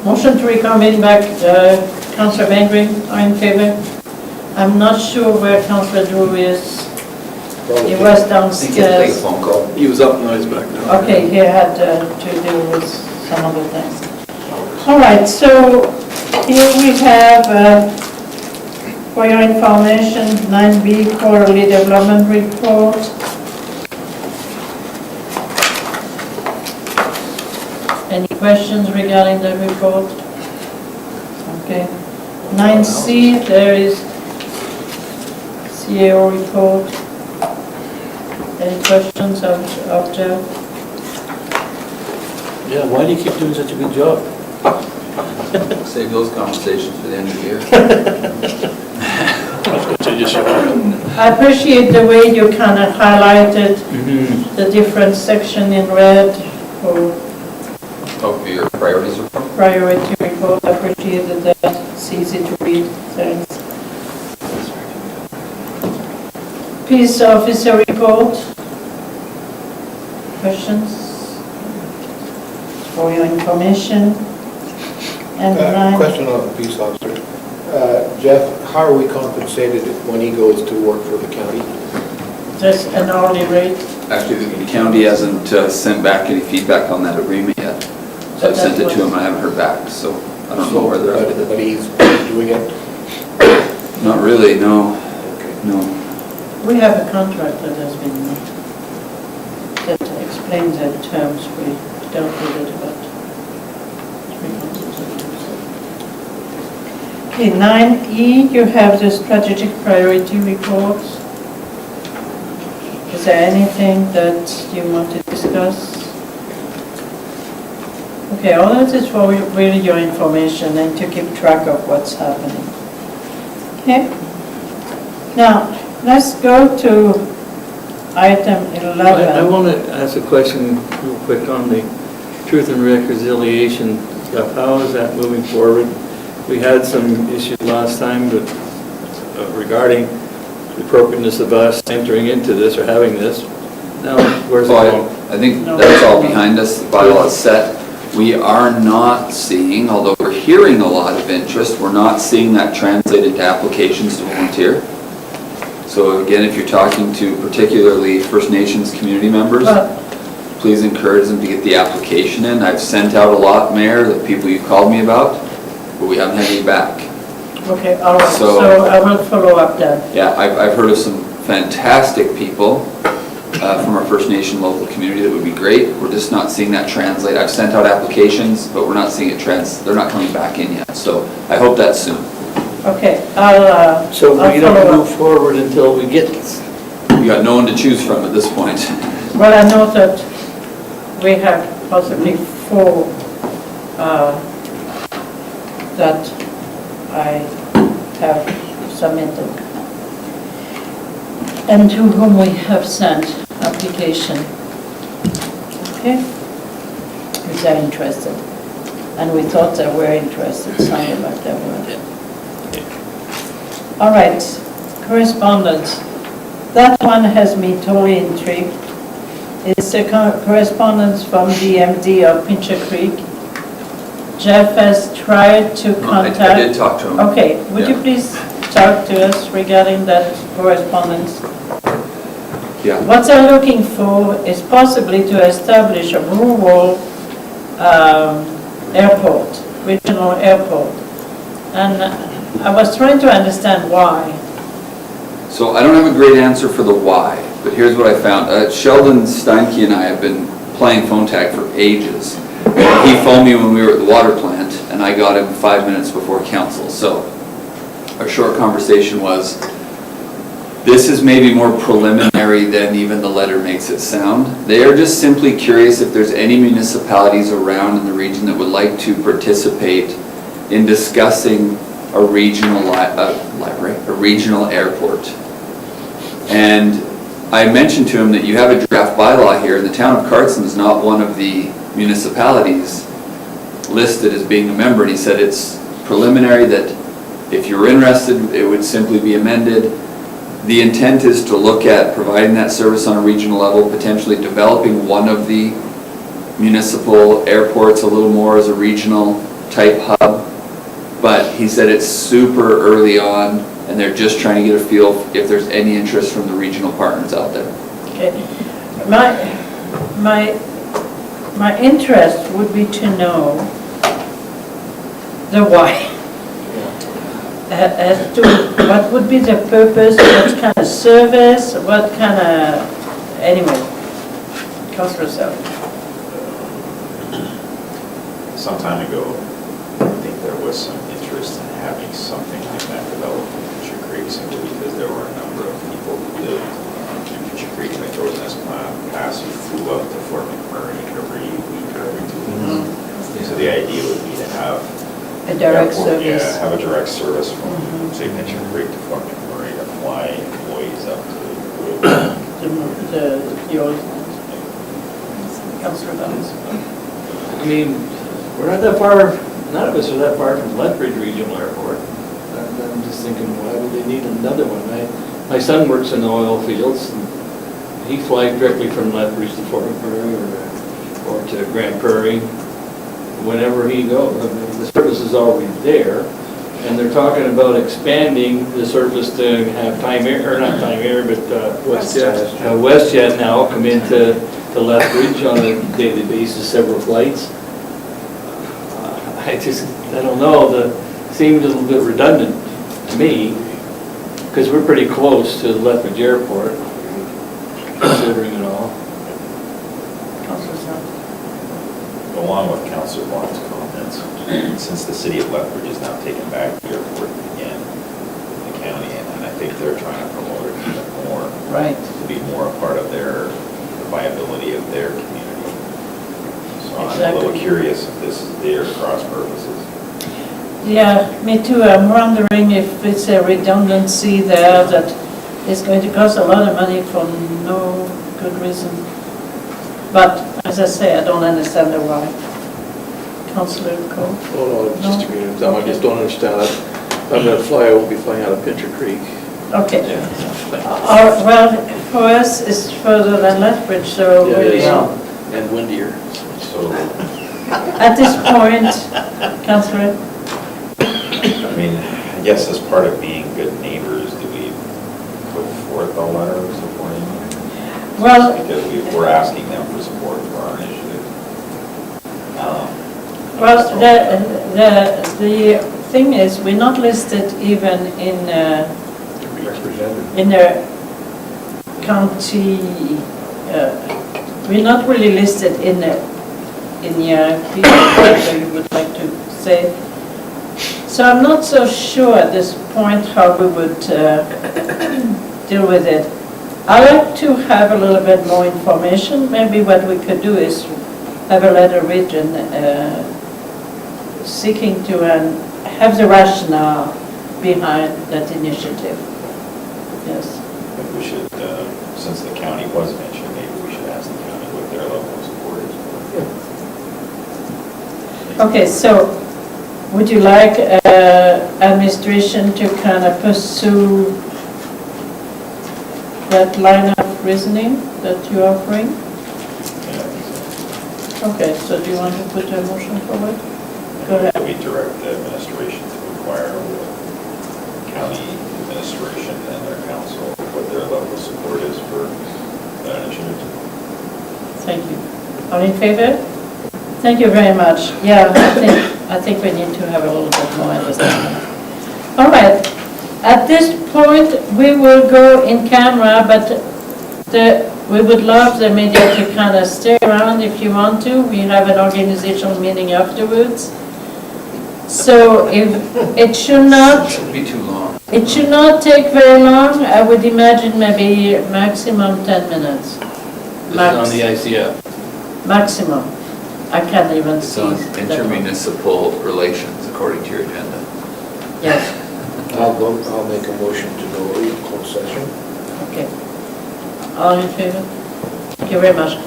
Motion to reconvene back, Councillor Bengry, are in favour? I'm not sure where Councillor Drew is. He was downstairs. Phone call. He was up, now he's back now. Okay, he had to deal with some other things. All right, so here we have, for your information, 9B Quarterly Development Report. Any questions regarding the report? Okay. 9C, there is CAO report. Any questions of Jeff? Yeah, why do you keep doing such a good job? Save those conversations for the end of the year. I appreciate the way you kind of highlighted the different section in red for Oh, for your priorities report? priority report. I appreciated that. It's easy to read. Thanks. Peace officer report. Questions? For your information. And Question on the peace officer. Jeff, how are we compensated when he goes to work for the county? just an hourly rate. Actually, the county hasn't sent back any feedback on that agreement yet. So I've sent it to him, and I haven't heard back, so I don't know where they're at with it. But he's doing it? Not really, no. No. We have a contract that has been, that explains the terms. We dealt with it about 3 months ago. Okay, 9E, you have the strategic priority reports. Is there anything that you want to discuss? Okay, all that is for really your information and to keep track of what's happening. Okay? Now, let's go to item 11. I want to ask a question real quick on the truth and reconciliation stuff. How is that moving forward? We had some issues last time, but regarding the appropriateness of us entering into this or having this. Now, where's it going? I think that's all behind us. The bylaw is set. We are not seeing, although we're hearing a lot of interest, we're not seeing that translate into applications to volunteer. So again, if you're talking to particularly First Nations community members, please encourage them to get the application in. I've sent out a lot, Mayor, the people you've called me about, but we haven't had any back. Okay, all right, So I will follow up then. Yeah, I've heard of some fantastic people from our First Nation local community that would be great. We're just not seeing that translate. I've sent out applications, but we're not seeing it they're not coming back in yet. So I hope that's soon. Okay, So we I'll don't follow move up. forward until we get this. We got no one to choose from at this point. Well, I know that we have possibly 4 that I have submitted, and to whom we have sent application. Okay? If they're interested. And we thought they were interested, sounded like they were. All right, correspondence. That one has me totally intrigued. It's a correspondence from the MD of Pincher Creek. Jeff has tried to contact... I did talk to him. Okay, would you please talk to us regarding that correspondence? Yeah. What they're looking for is possibly to establish a rural airport, regional airport. And I was trying to understand why. So I don't have a great answer for the why, but here's what I found. Sheldon Steinke and I have been playing phone tag for ages. He phoned me when we were at the water plant, and I got him 5 minutes before council. So our short conversation was, this is maybe more preliminary than even the letter makes it sound. They are just simply curious if there's any municipalities around in the region that would like to participate in discussing a regional library, a regional airport. And I mentioned to him that you have a draft bylaw here, and the town of Carson is not one of the municipalities listed as being a member, and he said it's preliminary, that if you're interested, it would simply be amended. The intent is to look at providing that service on a regional level, potentially developing one of the municipal airports a little more as a regional type hub, but he said it's super early on, and they're just trying to get a feel if there's any interest from the regional partners out there. Okay. My interest would be to know the why. As to what would be the purpose, what kind of service, what kind of, anyway. Councillor Selk. Some time ago, I think there was some interest in having something like that developed in Pincher Creek, simply because there were a number of people who lived in Pincher Creek, and there was an pass who flew up to Fort McMurray every week or every 2 weeks. So the idea would be to have A direct airport- service. Yeah, have a direct service from, say, Pincher Creek to Fort McMurray to fly employees up to Your Councillor Downs. I mean, we're not that far, none of us are that far from Lethbridge Regional Airport. I'm just thinking, why would they need another one? My son works in the oil fields, and he flies directly from Lethbridge to Fort McMurray or to Grand Prairie, whenever he goes. I mean, the service is already there, and they're talking about expanding the service to have Time Air, or not Time Air, but WestJet now come into Lethbridge on a daily basis, several flights. I don't know, seemed a little bit redundant to me, because we're pretty close to Lethbridge Airport, considering it all. Councillor Selk. Along with Councillor Vaughn's comments, since the city of Lethbridge is now taking back the airport again, the county, and I think they're trying to promote it even more, Right. to be more a part of the viability of their community. So I'm a little Exactly. curious if this is there cross purposes. Yeah, me too. I'm wondering if it's a redundancy there that is going to cost a lot of money for no good reason. But as I say, I don't understand the why. Councillor Cole? Oh, no, I'm just No? agreeing with them, I just Okay. don't understand it. If I'm gonna fly, I won't be flying out of Pincher Creek. Okay. Well, for us, it's further than Lethbridge, so Yeah, it really, is. And windier. So, at this point, Councillor? I mean, I guess as part of being good neighbors, do we put forth a letter of supporting them? Well, Because we're asking them for support for our initiative. well, the thing is, we're not listed even in the county, we're not really listed in the RFP, whatever you would like to say. So I'm not so sure at this point how we would deal with it. I'd like to have a little bit more information. Maybe what we could do is have a letter written seeking to have the rationale behind that initiative. Yes. But we should, since the county was mentioned, maybe we should ask the county what their level of support is. Okay, so would you like administration to kind of pursue that line of reasoning that you're offering? Yeah, I think so. Okay, so do you want to put a motion forward? Go ahead. We direct the administration to inquire with county administration and their council what their level of support is for that initiative. Thank you. All in favor? Thank you very much. Yeah, I think we need to have a little bit more understanding. All right. At this point, we will go in camera, but we would love the media to kind of stay around if you want to. We have an organizational meeting afterwards. So if it should not, Shouldn't be too long. it should not take very long. I would imagine maybe maximum 10 minutes. This is Max. on the ICF. Maximum. I can't even It's see. on that one. intermunicipal relations, according to your agenda. Yes, I'll make a motion to go in closed session. okay. All in favor? Thank you very much.